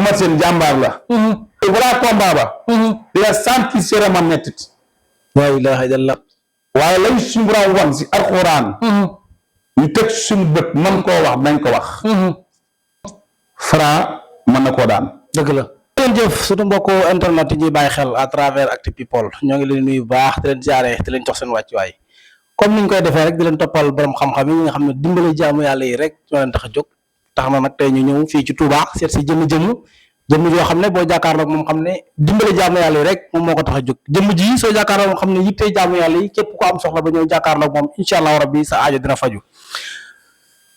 Eumeu Sène jàmbaar la te balaa combat ba di nga sentir séeréer mettit la ilaha illallah waaye lañ suñu borom wan si alxuraan ñu teg suñu bët mën koo wax nañ ko wax Franc mën na koo daan dëgg la jërëjëf suñu mbokku internet yi ñuy bàyyi xel à travers Actu People ñoo ngi leen nuyu bu baax di leen jaaree di leen jox seen wàccuwaay comme niñ koy defee rek di leen toppal borom xam-xam yi nga xam ne dimbale jaamu yàlla yi rek ñoo leen tax a jóg tax na nag tey ñu ñëw fii ci Touba seet si jëmm yoo xam ne boo jàkkaarloog moom xam ne dimbale jaamu yàlla yi rek moom moo ko tax a jóg jëmm ji soo jàkkaarloog moom xam ne yittee jaamu yàlla yi képp ko am soxla ba ñëw jàkkaarloog moom incha allah rabbi sa aajo dina faju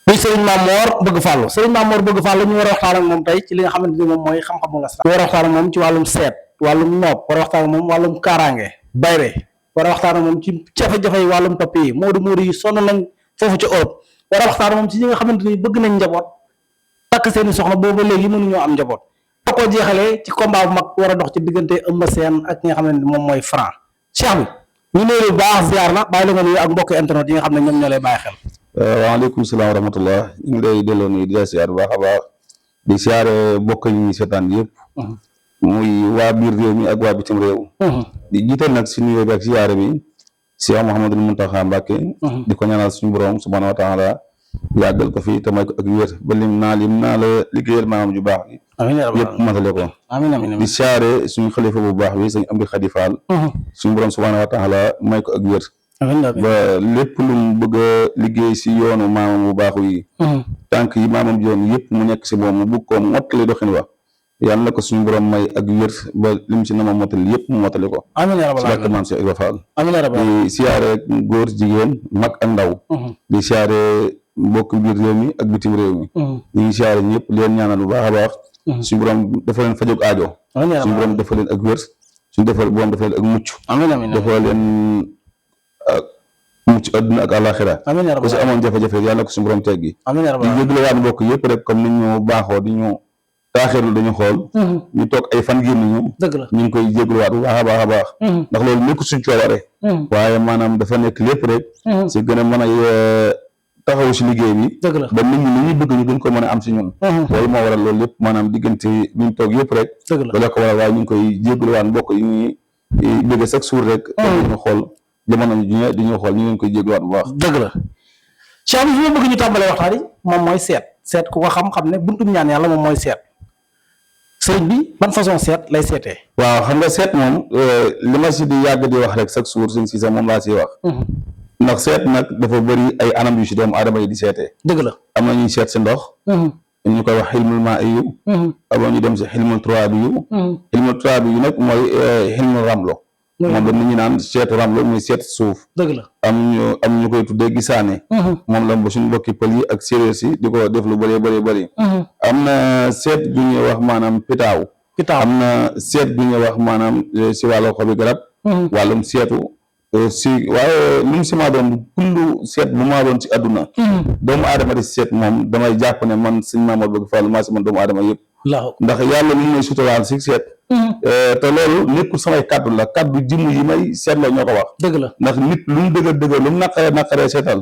muy Serigne Mamor Bëgg Fàllu Serigne Mamor Bëgg Fàllu ñu war a waxtaan ak moom tey ci li nga xamante ni moom mooy xam-xamu nga ñu war a waxtaan ak moom ci wàllum seet wàllum noob war a waxtaan ak moom wàllum kaaraange bayre war a waxtaan ak moom ci jafe-jafe yi wàllum topp yi moodu yi sonn nañ foofu ci Europe war a waxtaan ak moom ci ñi nga xamante ni bëgg nañ njaboot takk seeni soxna booba léegi mënuñoo am njaboot boo ko jeexalee ci combat bu mag war a dox ci diggante Eumeu Sène ak ñi nga xamante ni moom mooy Franc Cheikh bi ñu nuyu bu baax ziar la bàyyi la nga nuyu ak mbokki internet yi nga xam ne ñoom ñoo lay bàyyi xel. waaleykum salaam wa rahmatullah ñu ngi lay delloo nuyu di la siyaar bu baax a baax di siyaare mbokk yi ñuy seetaan yëpp muy waa biir réew mi ak waa bitim réew di jiital nag si nuyoo bi ak siyaare bi Cheikh Mouhamadul Mountakha Mbacké di ko ñaanal suñu borom subhanahu wa taala yàggal ko fi te may ko ak wér ba lim naa la liggéeyal maanaam ju baax gi yëpp matale ko di siyaare suñu xalifa bu baax bi sëñ Amdi Khady Fall suñu borom subhanahu wa taala may ko ak wér ba lépp lu mu bëgg a liggéey si yoonu maamam bu baaxu yi tànk yi maamam yoon yëpp mu nekk si moom mu bëgg ko mottali doxin wax yàlla na ko suñu borom may ak wér ba lim si nama mottali yëpp mu mottali ko si barke maam Cheikh Ibra Fall di siyaare góor jigéen mag ak ndaw di siyaare mbokk biir réew mi ak bitim réew mi ñu ngi siyaare ñëpp leen ñaanal bu baax a baax suñu borom dafa leen fajog aajo suñu borom dafa leen ak wér suñu borom dafa leen ak mucc dafa leen mucc adduna ak àlaxira ku si amoon jafe-jafe yàlla na ko suñu borom teggi di jégalu waat mbokk yëpp rek comme ni ñu baaxoo di ñu taaxirlu dañu xool ñu toog ay fan génn ñu ngi koy jégalu waat bu baax a baax a baax ndax loolu nekk suñ coobare waaye maanaam dafa nekk lépp rek si gën a mën a taxaw si liggéey bi ba nit ñi li ñuy bëgg ñu gën ko mën a am si ñun loolu moo waral loolu lépp maanaam diggante bi ñu toog yëpp rek loolu ko waral waaye ñu ngi koy jégalu waat mbokk yi ñuy bëgg chaque jour rek ñu xool jamono ji di ñu xool ñu ngi koy jégaluwaat bu baax. dëgg la Cheikh bi fi ma bëgg ñu tàmbalee waxtaan yi moom mooy seet ku ko xam-xam ne buntum ñaan yàlla moom mooy seet sëriñ bi ban façon seet lay seetee. waaw xam nga seet moom li ma si di yàgg di wax rek chaque jour suñ si sax moom laa siy wax. ndax seet nag dafa bëri ay anam yu si doomu aadama yi di seetee. dëgg la am na ñuy seet si ndox. ñu koy wax xilmul maa iyu. avant ñu dem si xilmul trois bi yu. xilmul trois bi yu nag mooy xilmul ramlo. moom la nit ñi naan seetu ramlo muy seet suuf. dëgg la am ñu koy tuddee gisaane. moom la suñu mbokki pël yi ak séeréer si di ko def lu bëri. am na seet bu ñuy wax maanaam pitaaw. am na seet bu ñuy wax maanaam si wàllu xobi garab. wàllum seetu si waaye lu mu si maa doon kullu seet bu maa doon si àdduna. doomu aadama di seet moom damay jàpp ne man sëñ Mamadou Bëgg Fall maa si man doomu aadama yëpp. ndax yàlla mi ngi may suturaal si seet. te loolu nekkul samay kaddu la kaddu jëmm yi may seetloo ñoo ko wax. dëgg la ndax nit lu mu dëgër lu mu naqaree seetal.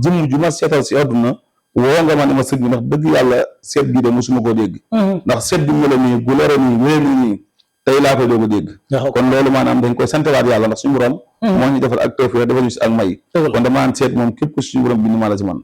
jëmm ju ma seetal si àdduna woo nga ma ne ma sëñ bi ndax dëgg yàlla seet gi de mosuma koo dégg. ndax seet bi mel nii gu lore nii wéer nii tey laa koy doog a dégg. kon loolu maanaam dañ koy santewaat yàlla ndax suñu borom. moo ñu defal ak tawfeex defal ñu si ak may. kon dama naan seet moom képp ku suñu borom bind maa la si man.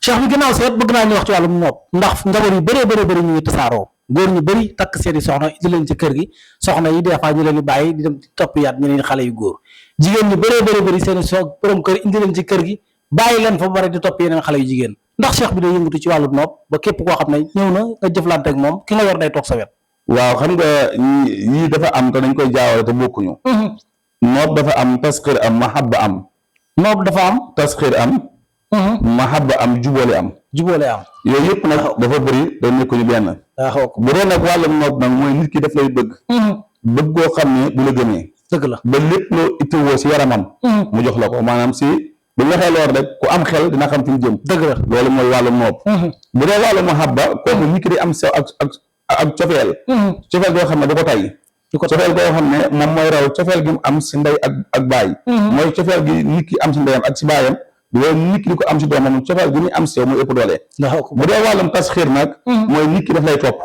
Cheikh bi ginnaaw seet bëgg naa ñu wax ci wàllum nopp ndax njaboot yu bëree ñu ngi tasaaroo góor ñu bëri takk seeni soxna indi leen ci kër gi soxna yi des fois ñu leen di bàyyi di dem topp yaat ñeneen xale yu góor jigéen ñu bëree seeni borom kër indi leen ci kër gi bàyyi leen fa bari di topp yeneen xale yu jigéen ndax Cheikh bi day yëngatu ci wàllu nopp ba képp koo xam ne ñëw na nga jëflante ak moom ki nga yor day toog sa wet. waaw xam nga yii dafa am te dañ koy jaawale te bokkuñu. nopp dafa am tasxir am mahabba am. nopp dafa am tasxir am. mahabba am jubóole am. yooyu yëpp nag dafa bëri da nekkuñu benn. bu dee nag wàllum nopp nag mooy nit ki daf lay bëgg. bëgg koo xam ne du la gëmee. dëgg la ba lépp loo itteewoo si yaramam. mu jox la ko maanaam si bu ñu waxee loolu rek ku am xel dina xam fi mu jëm. dëgg la loolu mooy wàllum nopp. bu dee wàllum mahabba kooku nit ki di am sa ak cofeel. cofeel goo xam ne da ko tay. cofeel goo xam ne moom mooy raw cofeel gi mu am si ndey ak baay. mooy cofeel gi nit ki am si ndeyam ak si baayam. loolu nit ki di ko am si doomam cofeel gi muy am si yow muy ëpp doole. bu dee wàllum tasxiir nag. mooy nit ki daf lay topp.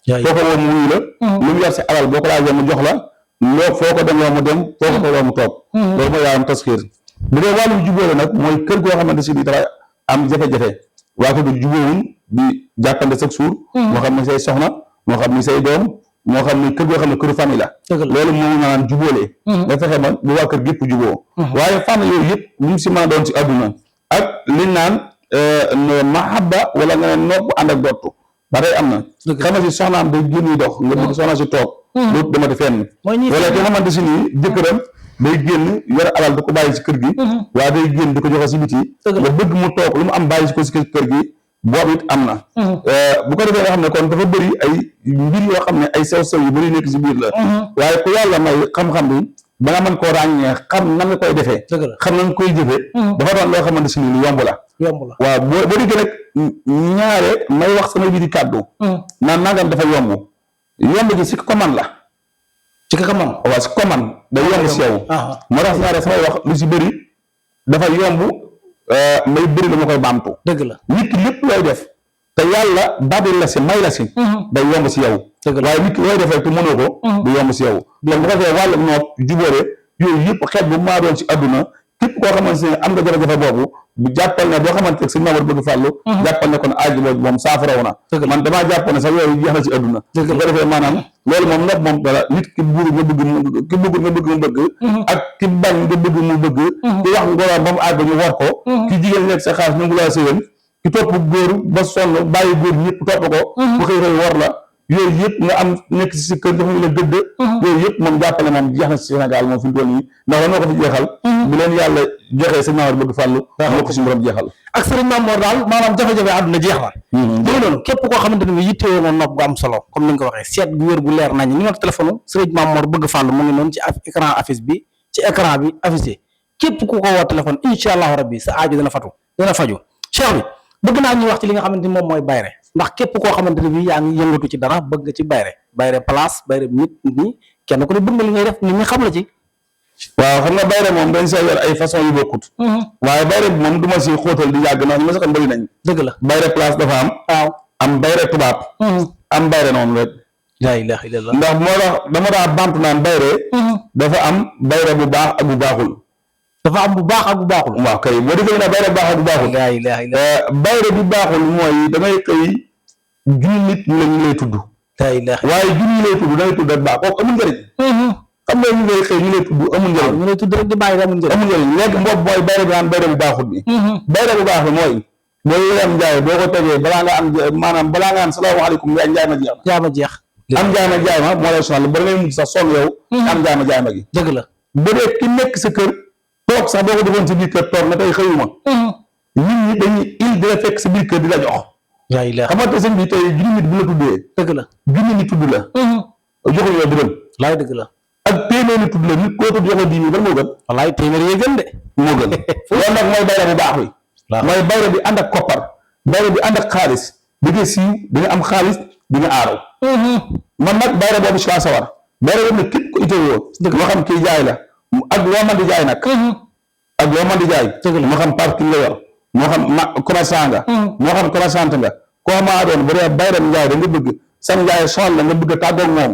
foo ko woo mu wuyu la lu mu yor si alal boo ko laajee mu jox la loo foo ko dem loo mu dem foo ko toogoo mu toog loolu mooy yaayam tasxiir bu dee wàllum jubóole nag mooy kër goo xamante si ni dafa am jafe-jafe waa ko du jubóowuñ di jàppante chaque jour moo xam ne say soxna moo xam ne say doom moo xam ne kër goo xam ne këru famille la loolu moom maanaam jubóole nga fexe ba bu waa kër gépp jubóo waaye fànn yooyu yëpp lu mu si mën a doon si àdduna ak liñ naan mahabba wala nga ne nopp ànd ak dottu ba tey am na xam nga si soxnaam day génn dox nga bëgg soxna si toog dootu demati fenn wala ki nga xamante si nii jëkkëram day génn yor alal di ko bàyyi si kër gi waaye day génn di ko joxe si biti nga bëgg mu toog lu mu am bàyyi si ko si kër gi boobu it am na bu ko defee nga xam ne kon dafa bëri ay mbir yoo xam ne ay sew-sew yu bëri nekk si biir la waaye ku yàlla may xam-xam bi ba nga mën koo ràññee xam nan nga koy defee xam nan nga koy jëfee dafa doon loo xamante si nii lu yomb la waaw boo déggee nag ñaare may wax sama biir kàddu naan nangam dafa yomb gi si ko man la ci ka man waaw si ko man day yomb si yow moo tax ñaare samay wax lu si bëri dafa yomb may bëri dama koy baamtu dëgg la nit ki lépp looy def te yàlla badil la si may la si day yomb si yow waaye nit ki looy def rek te mënoo ko du yomb si yow donc bu ko defee wàllu noot jubóore yooyu yëpp xeet bu maa doon si adduna képp koo xamante ne am nga jafe-jafe boobu bu jàppal ne boo xamante ne sëñ Mamadou bëgg fàllu jàppal ne kon aaji boobu moom saafaraw na man damaa jàpp ne sax yooyu jeex na si adduna bu ko defee maanaam loolu moom nopp moom dara nit ki buur nga bëgg mu ki bëgg nga bëgg mu bëgg ak ki bañ nga bëgg mu bëgg ki wax ngóoraam ba mu àgg ñu war ko ki jigéen nekk sa xaalis nangu laa sëyal ki topp góor ba sonn bàyyi góor ñëpp topp ko bu xëy xëy war la yooyu yëpp nga am nekk si kër jox ñu la gëdd yooyu yëpp moom jàppale moom jeex na si Sénégal moom fi mu toll nii ndax lan moo ko fi jeexal bi leen yàlla joxee sëñ Mamadou bëgg fàllu moo ko si borom jeexal ak sëriñ Mamour daal maanaam jafe-jafe àdduna jeex na léegi noonu képp koo xamante ne bi yittewoo na nopp gu am solo comme ni nga ko waxee seet gu wér gu leer nañ numéro téléphone sëriñ Mamour bëgg fàllu mu ngi noonu ci écran affiche bi ci écran bi affiché képp ku ko woo téléphone incha allahu rabbi sa aajo dana faju cheikh bi bëgg naa ñuy wax ci li nga xamante ni moom mooy bayre ndax képp koo xamante ne bi yaa ngi yëngatu ci dara bëgg nga ci bayre place bayre nit ñi kenn ku ne bëgg nga li ngay def nit ñi xam la ci waaw xam nga bayre moom dañ see yor ay façon yu bokkut waaye bayre bi moom du ma si xóotal di yàgg ndax ñu ma sa xam bëri nañ dëgg la bayre place dafa am waaw am bayre tubaab am bayre noonu rek laa ilaaha illallah ndax moo tax dama daa bantu naan bayre dafa am bayre bu baax ak bu baaxul dafa am bu baax ak bu baaxul waaw kay boo defee ne bayre bu baax ak bu baaxul laa ilaaha illallah bayre bi baaxul mooy damay xëy junni nit lañu lay tudd laa ilaaha waaye junni lay tudd dangay tudd ak baax kooku amul njëriñ xam nga ñu ngay xëy ñu lay tudd amul njëriñ ñu lay tudd rek di bàyyi amul njëriñ léegi mboob mooy bayre bi naan bayre bu baaxul bi bayre bu baax bi mooy boo am njaay boo ko tegee balaa nga am maanaam balaa nga am salaamaaleykum yaay njaay ma jeex am njaay ma moo lay sonal ba ngay mujj sax sonn yow am njaay ma gi dëgg la bu dee ki nekk sa kër toog sax boo ko defoon sa biir kër toog na tey xëyuma nit ñi dañuy il dina fekk sa biir kër di la jox xamante sëñ bi tey junni nit bu la tuddee dëgg la junni nit tudd la joxuñu la dërëm laay dëgg la ak téeméer nit tudd la nit koo tudd joxe 10 000 ban moo gën wallaay téeméer yee gën de moo gën loolu nag mooy bayre bu baax bi mooy bayre bi ànd ak koppar bayre bi ànd ak xaalis di nga siiw di nga am xaalis di nga aaraw man nag bayre boobu si laa sawar bayre boobu nag képp ko itewoo moo xam kii jaay la ak loo mën di jaay nag ak loo mën di jaay moo xam parking nga yor moo xam commerçant nga moo xam commerçante nga koo maa doon bu dee bayre njaay da nga bëgg sam njaay soxal la nga bëgg a tàggoog moom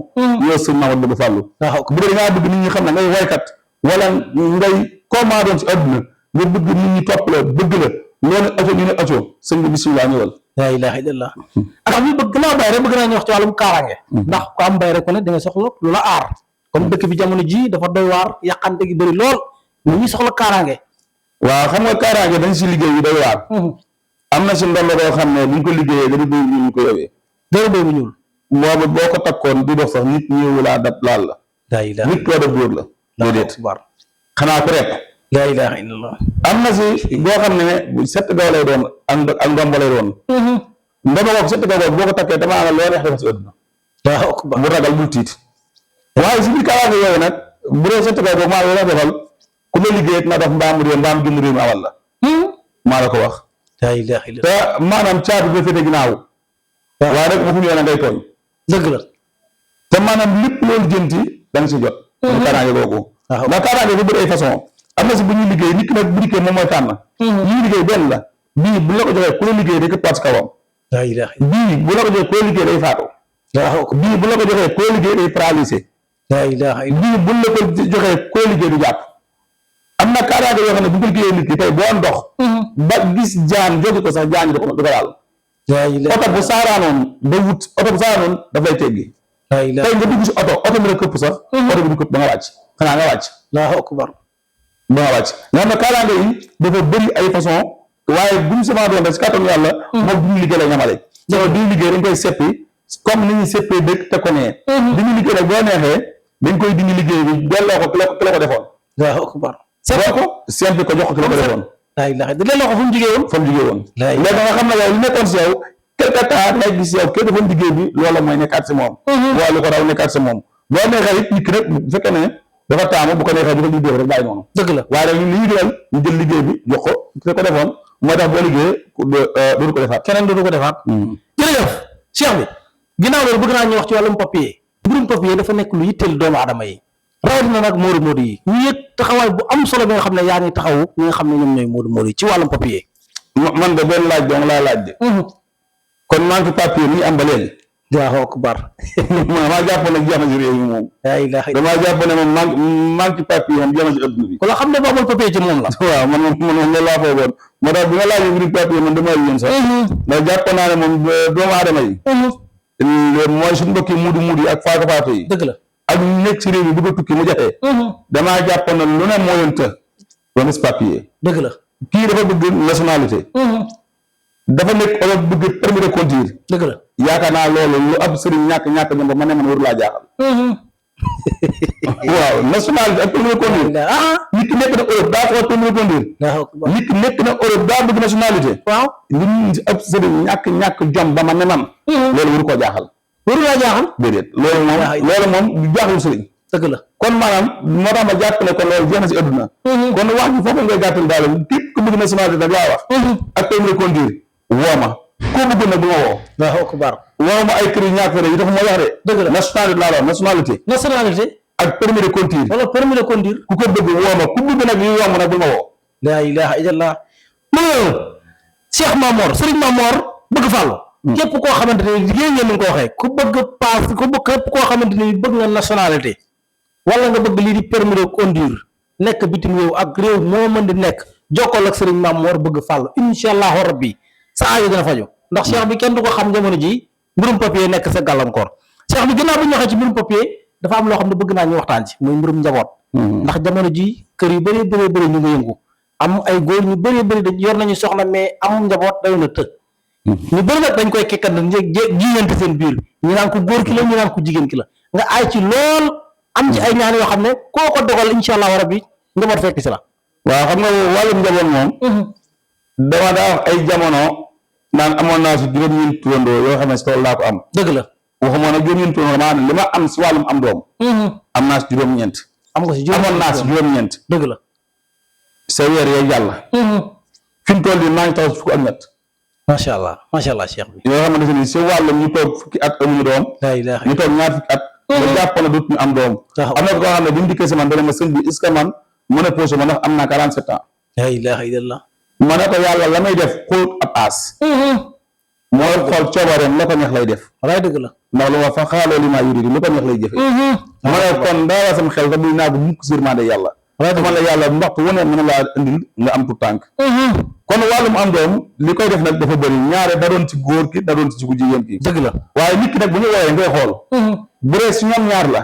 yow sëñ Mamadou bëgg fàllu bu dee dangaa bëgg nit ñi xam ne ngay waykat wala ngay koo maa doon si àdduna nga bëgg nit ñi topp la bëgg la loolu aco ñu ne aco sëñ bi bisimilah ñëwal laa ilaaha illallah ak mi bëgg naa bayre bëgg naa ñu wax ci wàllum kaaraange ndax ko am bayre ku ne da nga soxla lu la aar comme dëkk bi jamono ji dafa doy waar yàqante gi bëri lool nit ñi soxla kaaraange waaw xam nga kaaraange dañ si liggéey yu doy waar am na si ndono koo xam ne buñ ko liggéeyee dara béy ñu ko yowee dara béy bu ñuul boobu boo ko takkoon di dox sax nit ñëwu laa dab laal la nit koo def góor la déedéet xanaa ko rek laa ilaaha illallah am na si boo xam ne sett gaw lay doon ak ndomba lay doon ndomba boobu sett gaw boobu boo ko takkee damaa nga loo neex def si àdduna bu ragal bul tiit waaye si biir kaaraange yooyu nag bu dee sett gaw boobu maa ngi defal ku la liggéey na def mbaam réew mi awal la maa la ko wax laa ilaaha illallah te maanaam caatu ba féete ginnaaw waaye rek waxuñu yoon ngay tooñ dëgg la te maanaam lépp loolu jënti da nga si jot mu kaaraange googu ndax kaaraange bu bëri ay façon am na si bu ñuy liggéey nit ki nag bu dikkee moom mooy tànn ñuy liggéey benn la bii bu la ko joxee ku la liggéey day këppaat si kawam bii bu la ko joxee ku la liggéey day faatu waaw bii bu la ko joxee koo liggéey day paralysé. la ilaha illa bii bu la ko joxee koo liggéey du jàpp. am na kaaraange yoo xam ne bu ko liggéeyee nit ki tey boo ndox. ba gis jaan jóge ko sax jaan du ko laal. la ilaha oto bu saaraanoon ba wut oto bu saaraanoon daf lay teggi. la ilaha tey nga dugg si oto bi la këpp sax. oto bi du këpp ba nga wàcc xanaa nga wàcc. Allahu akbar. ba nga wàcc nga xam ne kaaraange yi dafa bëri ay façon waaye bu ñu semence doon rek si kàttanu yàlla. moom bu ñu liggéey lay ñamale. donc bi ñu liggéey dañ koy seppi comme ni ñuy seppee dëkk te ko nee. bi ñu liggéey nag boo neexee dañ koy dindi liggéey bi delloo ko ki la ko defoon. Allahu akbar. seppi ko sempi ko jox ko ki la ko defoon. la ilaha illa delloo ko fu mu jugee woon. fa mu jugee woon. la léegi nga xam ne yow li nekkoon si yow quelque temps ngay gis yow kii defoon liggéey bi loola mooy nekkaat si moom. wala lu ko raw nekkaat si moom. boo neexee it nit ki nag bu fekkee ne dafa taamu bu ko neexee dafa liggéey rek bàyyi noonu. dëgg la waaye nag li ñu gënal ñu jël liggéey bi jox ko ki la ko defoon moo tax boo liggéeyee dootu ko defaat. keneen dootu ko defaat. jërëjëf cheikh bi ginnaaw loolu bëgg naa ñu wax ci wàllum papier. mbirum papier dafa nekk lu yitteel doomu aadama yi rawatina nag moodu moodu yi ñu yëg taxawaay bu am solo bi nga xam ne yaa ngi taxawu ñi nga xam ne ñoom ñooy moodu moodu yi ci wàllum papier. man de benn laaj dong laa laaj de. kon manque papier mi am ba léegi. Allahu akbar. maa jàpp ne jeex na si réew mi moom. yaa ilaha illa damaa jàpp ne moom manque papier moom jeex na si adduna bi. ku la xam ne boo amul papier ci moom la. waaw man loolu laa foogoon moo tax bi ma laajee mbirum papier man damaa yéen sax. ndax jàpp naa ne moom doomu aadama yi. mooy suñu mbokki muudu yi ak faatu yi. dëgg la ak nekk si réew mi bëgg a tukki mu jafe. damaa jàpp ne lu ne moo leen të. ba gis papier. dëgg la kii dafa bëgg nationalité. dafa nekk olof bëgg permis de conduire. dëgg la yaakaar naa loolu lu ab sëriñ ñàkk ñoom ba ma ne man waru laa jaaxal. waaw nationalité ak permis de conduire. nit ki nekk na Europe daa xool permis de conduire. nit ki nekk na Europe daa bëgg nationalité. waaw li ab sëriñ ñàkk jom ba ma ne man. loolu waru koo jaaxal. waru laa jaaxal. déedéet loolu moom du jaaxul sëriñ. dëgg la kon maanaam moo tax ma jàpp ne kon loolu jeex na si adduna. kon wax ji foofu ngay gàttal daal képp ku bëgg nationalité nag laa wax. ak permis de conduire woo ma koo bëgg nag bu ma woo. Allahu akbar. woo ma ay kër yu ñàkk yi dafa ma wax de. dëgg la nationalité laa la wax nationalité. nationalité. ak permis de conduire. wala permis de conduire. ku ko bëgg woo ma ku bëgg nag yu yomb nag bu ma woo. laa ilaha illallah. Cheikh Mamor Serigne Mamor bëgg fàllu. képp koo xamante ne liggéey ngeen ni nga ko waxee ku bëgg paas ku bëgg képp koo xamante ni bëgg nga nationalité. wala nga bëgg lii di permis de conduire nekk bitim réew ak réew moo mën di nekk jokkoo ak Serigne Mamor bëgg fàllu incha allahu rabbi sa aajo dana faju ndax cheikh bi kenn du ko xam jamono ji mbirum papier nekk sa gàllankoor cheikh bi gannaaw bu ñu waxee ci mbirum papier dafa am loo xam ne bëgg naa ñu waxtaan ci muy mbirum njaboot. ndax jamono ji kër yu bëree bëri ñu ngi yëngu am ay góor ñu bëree bëri dañ yor nañu soxna mais am njaboot day na të. ñu bëri nag dañ koy kekkat jiñante seen biir ñu naan ko góor ki la ñu naan ko jigéen ki la nga aay ci lool am ci ay ñaan yoo xam ne koo ko dogal incha allahu rabbi njaboot fekk si la. waaw xam nga wàllum njaboot moom. dama daa wax ay jamono naan amoon naa si juróom-ñeent turandoo yoo xam ne si tool laa ko am. dëgg la waxuma nag juróom-ñeent turandoo maanaam li ma am si wàllum am doom. am naa si juróom-ñeent. am nga si amoon naa si juróom-ñeent. dëgg la. sa weer yee jàll. fi mu toll nii maa ngi taxaw si fukk ak ñett. macha allah cheikh bi. yoo xamante ne si wàllum ñu toog fukki at amuñu doom. ñu toog ñaar fukki at. ba jàpp na dootuñu am doom. am na koo xam ne bu ñu dikkee si man dana ma sëñ bi est-ce que man mën a posé ma ndax am naa 47 ans. la ilaha illallah. ma ne ko yàlla la may def xool ab aas. mooy xool coobareem la ko neex lay def. walaay dëgg la. ndax lu ma fa xaaloo li maa yuridu lu ko neex lay jëfee. ma ne kon daa waa sama xel te muy naa ko mukk sirmande yàlla. waaye dama la yàlla waxtu wu ne mën na laa indil nga am tu tànk. kon wàllum am doom li koy def nag dafa bëri ñaare da doon ci góor ki da doon ci ku jigéen ki. dëgg la waaye nit ki nag bu ñu woowee ngay xool. bu dee si ñoom ñaar la.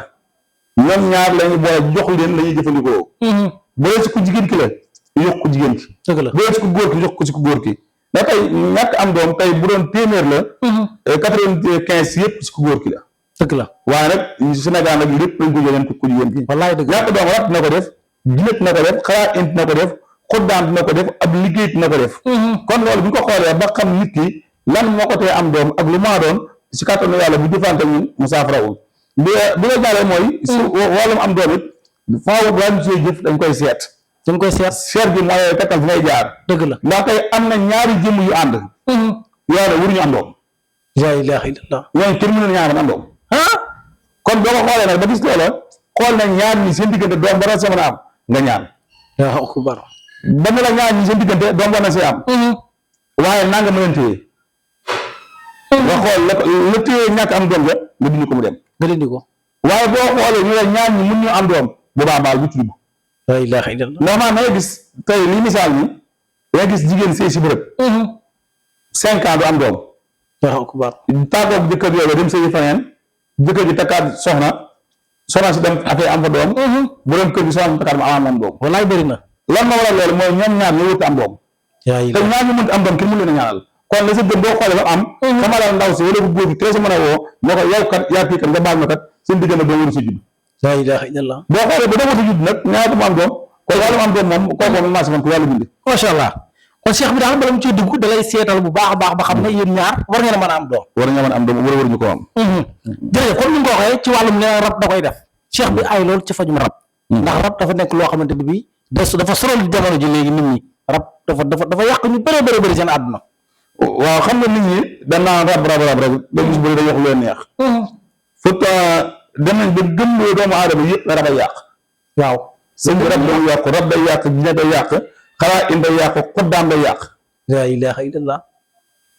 ñoom ñaar la ñu boole jox leen la ñuy jëfandikoo. bu dee si ku jigéen ki la yokk ku jigéen ki. dëgg la bu dee si ku góor ki jox ko si ku góor ki. da tey ñàkk am doom tey bu doon téeméer la. 95 yëpp si ku góor ki la. dëgg la waaye nag Sénégal nag lépp lañ ko jëleen ku jigéen ki. wallaay dëgg ñàkk doom rat na ko def. jinet na ko def xalaat int na ko def xuddaan na ko def ab liggéey na ko def. kon loolu bu ñu ko xoolee ba xam nit ki lan moo ko tee am doom ak lu maa doon si kàttanu yàlla bu jëfante ñun mu saafarawul bi nga jàllee mooy si wàllum am doom it faaw bu ñu see jëf dañ koy seet seet bi mooy tekkal fi ngay jaar. dëgg la ndax tey am na ñaari jëmm yu ànd yoo ne waruñu am doom. la ilaha illallah ñooñu kenn mënu ñaar am doom. kon boo ko xoolee nag ba gis loola xool nañ ñaar ñi seen diggante doom ba na see mën a am nga ñaan. waaw akbar. ba mu la ñaar ñi seen diggante doom ba na see am. waaye naa nga mën a téye nga xool la téye ñàkk am doom ja nga dindi ko mu dem nga dindi ko. waaye boo xoolee ñu ne ñaar ñi mun ñu am doom boobaa baal bu ci dugg la ilaha illallah. normalement da ngay gis tey li misaal ni da ngay gis jigéen sëy si bërëb 5 ans du am doom waaw ku baax. tàggoog jëkkër yooyu dem sëyi faneen jëkkër ji takkaat soxna si dem affaire am fa doom borom kër gi soxna si takkaat ma amaat moom doom wallaay bëri na. lan moo waral loolu mooy ñoom ñaar ñoo wut am doom te ñaar ñu mënut am doom kenn mënu leen a ñaanal kon la sa gën boo xoolee ba am xamalal ndaw si wala bu góor gi teel sa mën a woo ne ko yow kat yaa kii kat nga baal ma kat seen diggante doom waru sa judd la ilaha illallah. boo xoolee ba doom waru sa judd nag ñaata mu am doom kon wàllu am doom moom kooku moom maa si man ko yàlla bindi macha allah kon cheikh bi daal bala mu ciy dugg da lay seetal bu baax a baax ba xam ne yéen ñaar war ngeen a mën a am doom. war nga mën a am doom wala waruñu ko am jërëjëf comme ni nga ko waxee ci wàllum ne rab da koy def cheikh bi ay loolu ci fajum rab ndax rab dafa nekk loo xamante ni bii dafa sorol jamono ji léegi nit ñi rab dafa yàq ñu bëree bëri seen àdduna. waaw xam nga nit ñi dañ naan rab rek ba gis bëri dañuy wax lu leen neex pourtant dem nañ ba gëmloo doomu aadama yëpp la rab ay yàq waaw sëñ bi rab day yàq rab day yàq dina day yàq xalaa in day yàq xuddaam day yàq la ilaha illallah.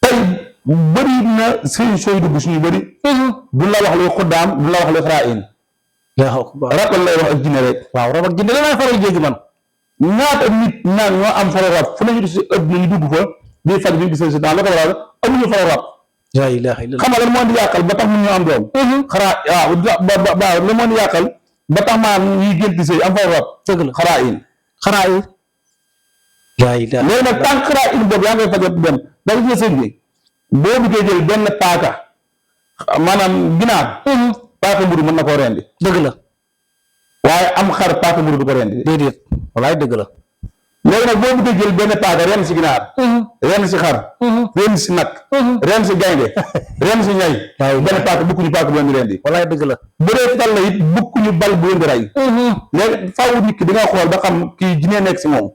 tey bëri na sëñ sooy dugg suñu bëri du la wax luy xuddaam du la wax luy xalaa in rab lay wax ak jinne rek waaw rab ak jinne damay faral jéggi man ñaata nit naan ñoo am faro rab fu nañu si ëpp nañu dugg fa di faj bi gis résultat la ko waral amuñu faro rab la ilaha illallah. xam nga lan moo di yàqal ba tax mun ñu am doom xaraa waaw ba la moo di yàqal ba tax maa ñuy gént di sëy am faro rab dëgg la xaraa in xaraa yi la ilaha léegi nag tant xaraa in boobu yaa ngay fajat dem da nga sëñ bi boo bëggee jël benn paaka maanaam ginaar paaka mburu mën na koo rendi dëgg la waaye am xar paaka mburu du ko rendi déedéet wallaay dëgg la. léegi nag boo bëggee jël benn paaka ren si ginaar ren si xar ren si nag ren si gaynde ren si ñay benn paaka bukkuñu paaka bu leen di rendi wallaay dëgg la. bu dee tal la it bukkuñu bal bu leen di rey léegi faaw nit ki di nga xool ba xam kii jinee nekk si moom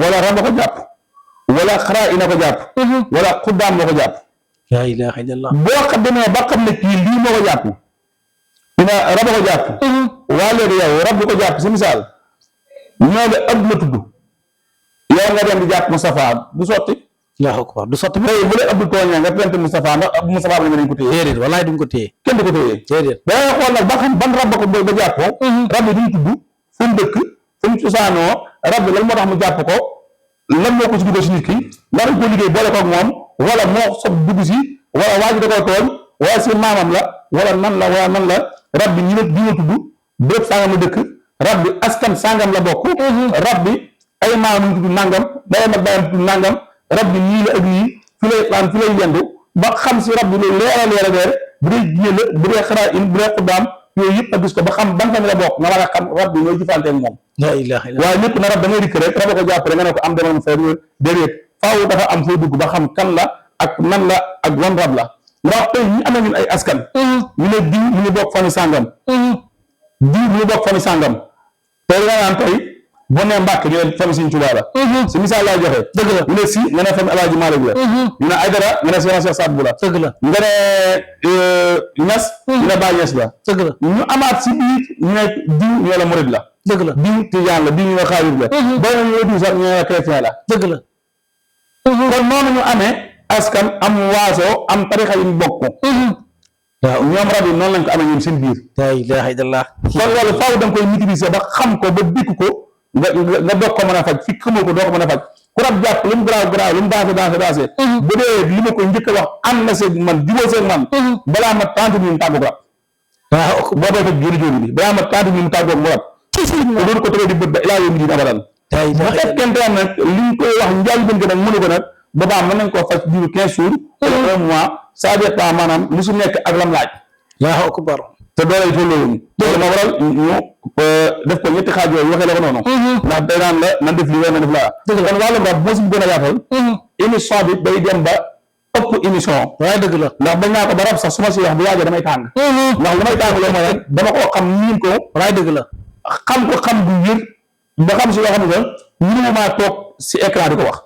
wala rab a ko jàpp wala xaraa ina ko jàpp wala xuddaam moo ko jàpp la ilaha illallah. boo xam demee ba xam ne kii lii moo ko jàpp dina rab a ko jàpp waa léegi yow rab bu ko jàpp si misaal ñoo la ëpp la tudd yow nga dem di jàpp Moustapha du sotti Allahu akbar du sotti tey bu dee Abdou tooñee nga plante Moustapha ndax ab Moustapha la nga dañ ko téye déedéet wallaay duñ ko téye kenn du ko téye déedéet da ngay xool nag ba xam ban rab ba ko ba jàpp ko rab bi duñ tudd fu mu dëkk fu mu cosaanoo rab bi lan moo tax mu jàpp ko lan moo ko si dugal si nit ki war nañ ko liggéey boole ko ak moom wala moo sob dugg si wala waa ji da koo tooñ wala si maamam la wala nan la rab bi ñi la tudd bépp sangam la dëkk rab bi askan sangam la bokk rab bi ay maamam tudd nangam bayam ak bayam tudd nangam rab bi nii la ak nii fi lay xaan fi lay yendu ba xam si rab bi loolu leer a leer bu dee jiyee la bu dee xaraa in bu dee xuddaam yooyu yëpp a gis ko ba xam ban famille la bokk nga war a xam rab bi ñooy jëfante ak moom la ilaha illallah. waaye lépp na rab da ngay dikk rek rab ko jàppale nga ne ko am demal fa déedéet faaw dafa am foo dugg ba xam kan la ak nan la ak wan rab la ndax tey ñi amee ñun ay askan ñu ne diw ñu ngi bokk famille sàngam diw ñu ngi bokk famille sàngam tey nga naan tey boo nee Mbàkke ñu ne famille Sëriñ Tuubaa la si misaal laay joxe dëgg la ñu ne si nga ne famille Alaaji Maalik la ñu ne Aydara nga ne Seex Saad Bu la dëgg la nga ne Ñas ñu ne Baay Ñas la dëgg la ñu amaat si biir ñu ne diw ñu ne la Murid la dëgg la diw Tijaan la diw ñu ne Xaadir la boo ne ñu diw sax ñu ne chrétien la dëgg la kon noonu ñu amee askan am waaso am tarixa yu ñu bokk waaw ñoom rab yi noonu lañ ko amee ñoom seen biir la ilaha illallah. kon loolu faaw da nga koy maîtriser ba xam ko ba dikk ko nga doog ko mën a faj fi xamoo ko doo ko mën a faj ku rab jàpp lu mu garaaw lu mu dansé bu dee li ma ko njëkk a wax ànd na seeg man jubóo seeg man balaa ma 30 minutes tàggoog rab waaw boo dee faj jóoni bi balaa ma 30 minutes tàggoog mu rab te doon ko tëgee di bët ba ilaa yow mi diin abadan bu fekkente am nag li ñu koy wax njaay bën ko nag mënu ko nag boobaa mën nañ koo faj diiru 15 jours wala 1 mois ça dépend maanaam lu su nekk ak lam laaj Allahu akbar te doolay tolloowuñu loolu moo waral ñu def ko ñetti xaaj yooyu waxee la ko noonu ndax day naan la nan def lii wala nan def laa kon wàllum rab moo si gën a yaatal émission bi day dem ba ëpp émission waaye dëgg la ndax bañ naa ko ba rab sax su ma si wax bu yàggee damay tàng ndax lu may tàng loolu mooy rek dama koo xam niin ko waaye dëgg la xam ko xam bu wér ba xam si loo xam ne ñu maa toog si écran di ko wax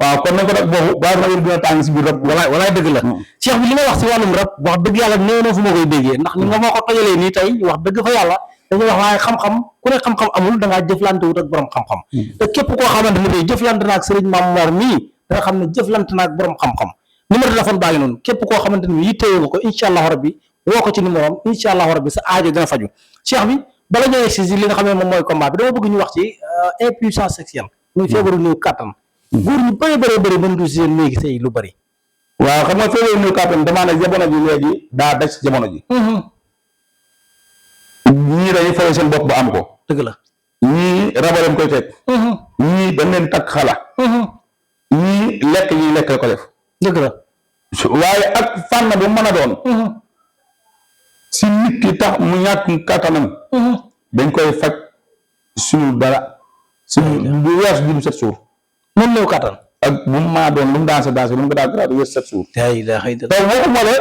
waaw kon nañ ko nag boobu waaye dama yéen dina tàng si biir rab walaay dëgg la cheikh bi li nga wax si wàllum rab wax dëgg yàlla néew na fu ma koy déggee ndax ni nga moo ko tojalee nii tey wax dëgg fa yàlla dañuy wax waaye xam-xam ku ne xam-xam amul da ngaa jëflante wut ak borom xam-xam te képp koo xamante ne tey jëflante naag sëriñ Maam Mor mii da nga xam ne jëflante naag borom xam-xam numéro téléphone baa ngi noonu képp koo xamante ni yittewoo nga ko incha allahu rabbi woo ko ci numéro am incha allahu rabbi sa aajo dina faju cheikh bi bala ñoo yegg si li nga xam ne moom mooy combat bi dama bëgg ñu wax ci impuissance sexuelle muy feebaru néew kàttan góor ñu bëri mën du seen léegi sëy lu bëri. waaw xam nga feebaru néew kàttan damaa ne jamono ji léegi daa daj ci jamono ji. ñii dañuy fay seen bopp ba am ko. dëgg la. ñii rabaleen koy teg. ñii dañ leen takk xala. ñii lekk ñii lekk la ko def. dëgg la. waaye ak fànn bu mën a doon. si nit ki tax mu ñàkk kàttanam. dañ koy faj suñu dara. suñu du weesu du 7 jours. moom néew kàttan. ak bu mu mën a doon lu mu dansé lu mu ko daa grave weesu 7 jours. yaa ilaaha illallaah. te waxuma la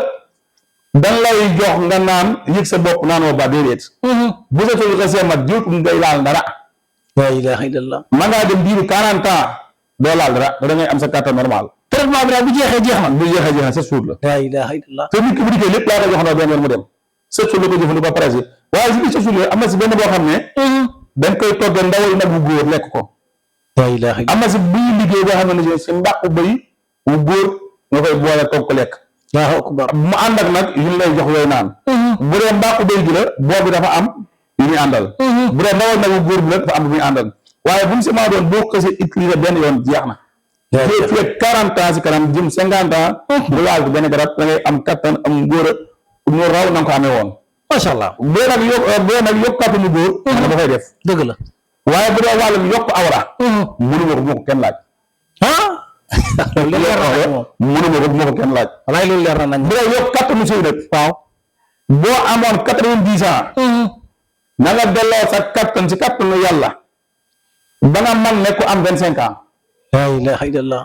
dan lay jox nga naan yëg sa bopp naan woo ba déedéet. bu sa tool xasee mat jiw ngay laal dara. yaa ilaaha illallaah. mën ngaa dem diiru 40 ans doo laal dara da ngay am sa kàttan normal. traitement bi daal bu jeexee jeex na. bu jeexee jeex na 7 jours la. yaa ilaaha illallaah. te nit ki bu dikkee lépp laa koy jox ndaw benn yoon mu dem 7 jours la ko jëfandikoo ba pare waaye si biir 7 jours la am na si benn boo xam ne. dañ koy toggee ndawal nag bu góor lekk ko. yaa ilaaha illallaah. am na si buy liggéey boo xam ne si mbàqu bëy bu góor nga koy boole togg ko lekk. Allahu akbar. mu ànd ak nag yu ñu lay jox yooyu naan. bu dee mbàqu bëy gi la boobu dafa am yu muy àndal. bu dee ndawal nag bu góor bi la dafa am lu muy àndal waaye bu ñu si maa doon boo ko xasee utiliser benn yoon jeex na. fii 40 ans si kanam jëm 50 ans. bu laal ko benn garab da ngay am kattan am góor a ñu raw na nga ko amee woon. macha allah. boo nag yokk kattanu góor. da koy def. dëgg la. waaye bu dee wàllum yokk awra. mënuma ko bu ma ko kenn laaj. loolu leer na moom. mënuma ko bu ma ko kenn laaj. walaay loolu leer na nañ. bu dee yokk kattanu sëy nag. waaw. boo amoon 90 ans. na nga delloo sa kattan si kattanu yàlla. ba nga man ne ku am 25 ans. laa ilaaha illallaah.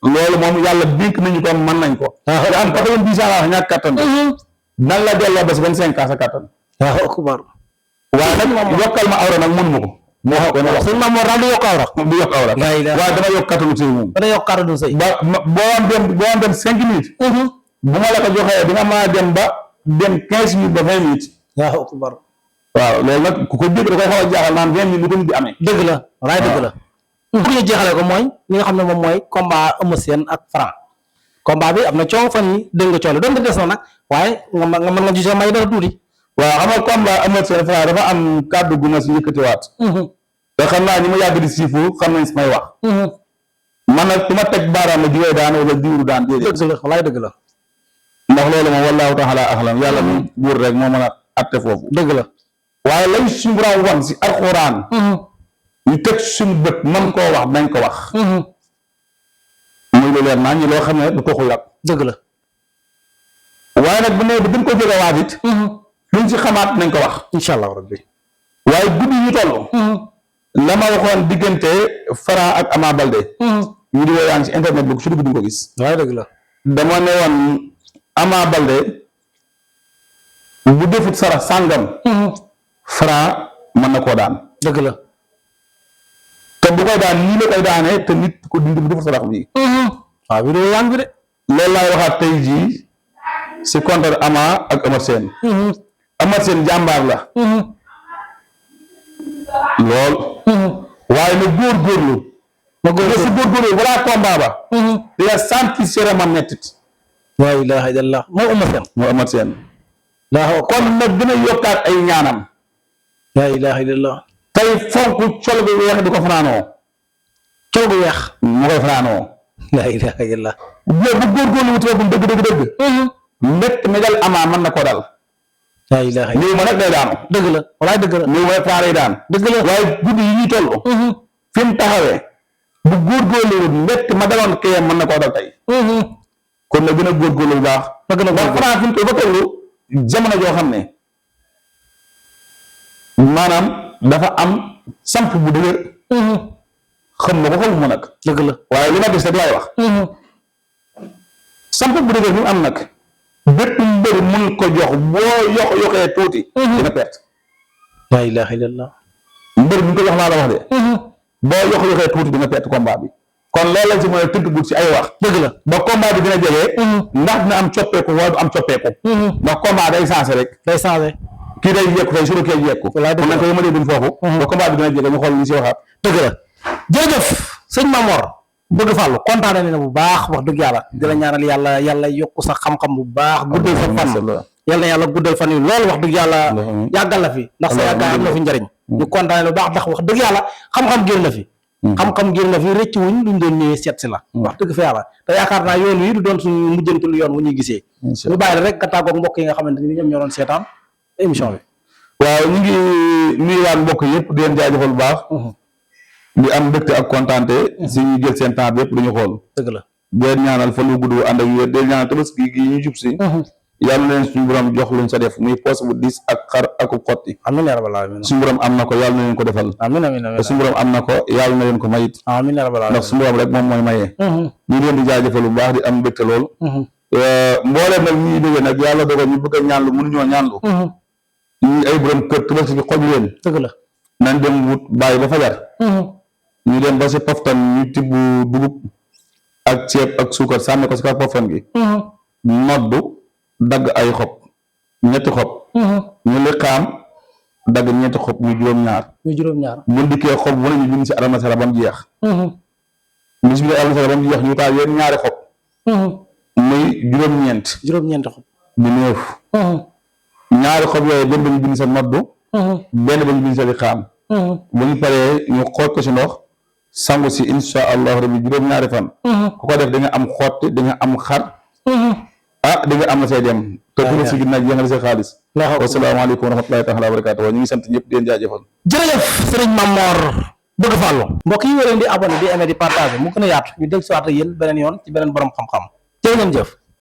loolu moom yàlla dénk nañu ko mën nañ ko. te am 90 ans wax ñàkk kattan. nan la delloo ba si 25 ans sa kattan. Allahu akbar. waaye nag yokkal ma awra nag mënuma ko. moo xam ne wax sëñ Maam Mor daal du yokk awra. du yokk awra. waaye dama yokk kattanu sëy moom. dana yokk kattanu sëy. boo am dem 5 minutes. bu ma la ko joxee di nga mën a dem ba dem 15 minutes ba 20 minutes. Allahu akbar. waaw loolu nag ku ko dégg da koy xaw a jaaxal naan 20 minutes lu ko nit di amee. dëgg la walaay dëgg la. pour ñu jeexalee ko mooy li nga xam ne moom mooy combat Eumeu Sène ak Franc. combat bi am na coow fan yi dégg nga coow la doon des na nag waaye nga mën nga gisee may dara tuuti. waaw xam nga combat Eumeu Sène Franc dafa am kàddu gu ma si yëkkatiwaat. te xam naa ñi ma yàgg di siifu xam nañ si may wax. man nag su ma teg baaraam la jiwee daan wala jiwru daan déedéet. dëgg la walaay dëgg la. ndax loolu moom wallaahu taala axlam yàlla mu buur rek moo mën a atte foofu. dëgg la. waaye lay suñu borom wan si alxuraan. ñu teg suñu bët man koo wax nañ ko wax. muy lu leer naa ñi loo xam ne du toxu yàq. dëgg la. waaye nag bu nee ba gën ko jege waat it. luñ si xamaat nañ ko wax. incha allah rabbi. waaye guddi ñu toll. la ma waxoon diggante Franc ak Ama Baldé. ñu di woyaan si internet bi su dugg di ko gis. waaye dëgg la. dama ne woon Ama Baldé bu defut sarax sàngam. Franc mën na koo daan. dëgg la. te bu koy daan nii la koy daanee te nit ko dindi bu defut sarax bii. waaw bi doo yaa ngi fi de. loolu laay waxaat tey jii si contre Ama ak Eumeu Sène. Eumeu Sène jàmbaar la. lool. waaye na góorgóorlu. na góorgóorlu si góorgóorlu balaa combat ba. dina sentir sérément mettit. laa ilaaha illallaah moo Eumeu Sène. moo Eumeu Sène. kon nag gën a yokkaat ay ñaanam. laa ilaaha illallaah. tey fonk col gu weex di ko fanaanoo. col gu weex. mu koy fanaanoo. laa ilaaha illallaah. bu góorgóorlu wuti boppam dëgg. mbett mi dal Ama mën na ko dal. laa ilaaha illallaah. lii ma nag day daanu. dëgg la walaay dëgg la. lii mooy faaree daan. dëgg la waaye guddi yi ñuy toll. fi mu taxawee. bu góorgóorlu wut mbett ma daloon kee mën na koo dal tey. kon na gën a góorgóorlu bu baax. na gën a góorgóorlu Franc fi mu toll ba toll jamono joo xam ne maanaam dafa am samp bu dëgër. xam nga ko xamuma nag. dëgg la waaye li ma gis rek laay wax. samp bu dëgër bi mu am nag. bépp mbër mun ko jox boo yokkee tuuti. dina perte. laa ilaaha illallaah. mbër bi ñu ko jox laa la wax de. boo yokkee tuuti dina perte combat bi. kon loolu lañ si mën a tënkagul si ay wax. dëgg la ba combat bi dina jege. ndax dina am coppeeku wala du am coppeeku. ndax combat day changé rek. day changé. kii day yekku tey suñu kii yekku. walaay dëgg la kon nañ ko yëmalee duñ foofu. ba combat bi dina jege ñu xool ñu si waxaat. dëgg la jërëjëf sëñ Mamor bëgg fàllu kontaane na bu baax wax dëgg yàlla di la ñaanal yàlla yokk sa xam-xam bu baax guddal sa fan yàlla na yàlla guddal fan yi loolu wax dëgg yàlla yàggal la fi ndax sa yàggaay am na fi njëriñ ñu kontaane lu baax ndax wax dëgg yàlla xam-xam génn na fi xam-xam génn na fi rëcc wuñ luñ doon ñëwee seet si la wax dëgg fa yàlla te yaakaar naa yoon wi du doon suñu mujjantul yoon wu ñuy gisee ñu bàyyi la rek nga tàggoog mbokk yi nga xamante ni ñoom ñoo doon seetaan émission bi waaw ñu ngi nuyuwaat mbokk yëpp di leen jaajëfal bu baax di am mbégte ak kontaante si ñu jël seen temps bi yëpp dañu xool dëgg la di leen ñaanal fa lu gudd ànd ak wér di leen ñaanal tabaski gi ñu jub si yàlla na leen suñu borom jox luñ sa def muy poos bu diis ak xar ak xotti amiin yaa rabbal aalamiin suñu borom am na ko yàlla na leen ko defal amiin te suñu borom am na ko yàlla na leen ko mayit amiin yaa rabbal aalamiin ndax suñu borom rek moom mooy mayee ñu leen di jaajëfal bu baax di am mbégte lool mbooleem nag ñuy déggee nag yàlla dogal ñu bëgg a ñaanlu mënuñoo ñaanlu ñu ay borom kër tabaski bi xoj leen dëgg la nañ dem wut bàyyi ba fajar ñu dem ba si poftan ñu tibb dugub ak ceeb ak suukar sànni ko si kaw poftan gi noddu dagg ay xob ñetti xob ñu liqaam dagg ñetti xob muy juróom-ñaar bu dikkee xob bu ne ñu bind si almasara ba mu jeex ñu si bind almasara ba mu jeex ñu taal yéen ñaari xob muy juróom-ñeent xob di neuf ñaari xob yooyu benn ba ñu bind sa noddu benn ba ñu bind sa liqaam bu ñu paree ñu xooj ko si ndox sangu si insha allah rabbi juróom-ñaari fan ku ko def da nga am xotti da nga am xar di nga am na say dem te bu si ginnaaw jeexal say xaalis wasalaamaaleykum wa rahmatulahi taala wa barakaatu ñu ngi sant ñëpp di leen jaajëfal jërëjëf sëriñ Mamor bëgg fàllu mbokk yi wéleen di abonné di aimé di partagé mu gën a yaatu ñu del siwaat ak yéen beneen yoon ci beneen borom xam-xam jërë ngeen jëf